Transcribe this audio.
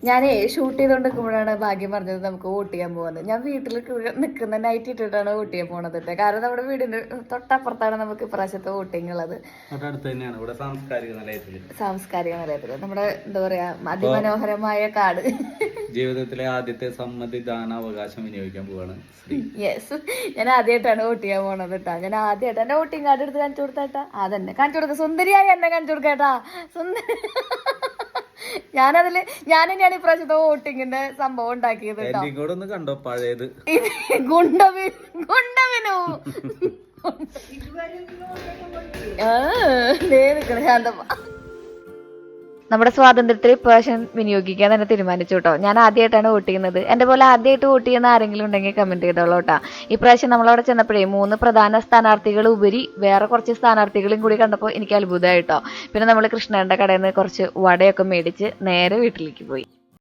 ഞാനേ ഷൂട്ട് ചെയ്തോണ്ടിരിക്കുമ്പോഴാണ് ഭാഗ്യം പറഞ്ഞത് നമുക്ക് വോട്ട് ചെയ്യാൻ പോകുന്നത്. ഞാൻ വീട്ടിൽ നിൽക്കുന്ന നൈറ്റ് ഇട്ടിട്ടാണ് വോട്ട് ചെയ്യാൻ പോണത്. കാരണം നമ്മുടെ വീടിന്റെ തൊട്ടപ്പുറത്താണ് നമുക്ക് ഇപ്രാവശ്യത്തെ വോട്ടിംഗ് ഉള്ളത്. സാംസ്കാരിക നിലയത്തില് നമ്മുടെ എന്താ പറയാ അതിമനോഹരമായ കാട്. ജീവിതത്തിലെ ആദ്യത്തെ സമ്മതിദാനാവകാശം വിനിയോഗിക്കാൻ പോവാണ്. യെസ്, ഞാൻ ആദ്യമായിട്ടാണ് വോട്ട് ചെയ്യാൻ പോണത് കേട്ടാ. ഞാൻ ആദ്യമായിട്ട് എന്റെ വോട്ടിംഗ് കാർഡ് എടുത്ത് കാണിച്ചു കൊടുത്തേട്ടാ. അതന്നെ കാണിച്ചു കൊടുത്ത സുന്ദരിയായി എന്നെ കാണിച്ചു കൊടുക്കേട്ടാ. സുന്ദരി ഞാനതില് ഞാൻ തന്നെയാണ് ഇപ്രാവശ്യത്തെ വോട്ടിങ്ങിന്റെ സംഭവം ഉണ്ടാക്കിയത് കേട്ടോ. കണ്ടോ പഴയത് ഗുണ്ടവിനു ശാന്തമ്മ നമ്മുടെ സ്വാതന്ത്ര്യത്തിൽ ഇപ്രാവശ്യം വിനിയോഗിക്കാൻ തന്നെ തീരുമാനിച്ചു കേട്ടോ. ഞാൻ ആദ്യമായിട്ടാണ് വോട്ട് ചെയ്യുന്നത്. എന്റെ പോലെ ആദ്യമായിട്ട് വോട്ട് ചെയ്യുന്ന ആരെങ്കിലും ഉണ്ടെങ്കിൽ കമന്റ് ചെയ്തോളൂ കേട്ടോ. ഇപ്രാവശ്യം നമ്മളവിടെ ചെന്നപ്പോഴേ 3 പ്രധാന സ്ഥാനാർത്ഥികൾ ഉപരി വേറെ കുറച്ച് സ്ഥാനാർത്ഥികളും കൂടി കണ്ടപ്പോൾ എനിക്ക് അത്ഭുതമായിട്ടോ. പിന്നെ നമ്മൾ കൃഷ്ണന്റെ കടയിൽ നിന്ന് കുറച്ച് വടയൊക്കെ മേടിച്ച് നേരെ വീട്ടിലേക്ക് പോയി.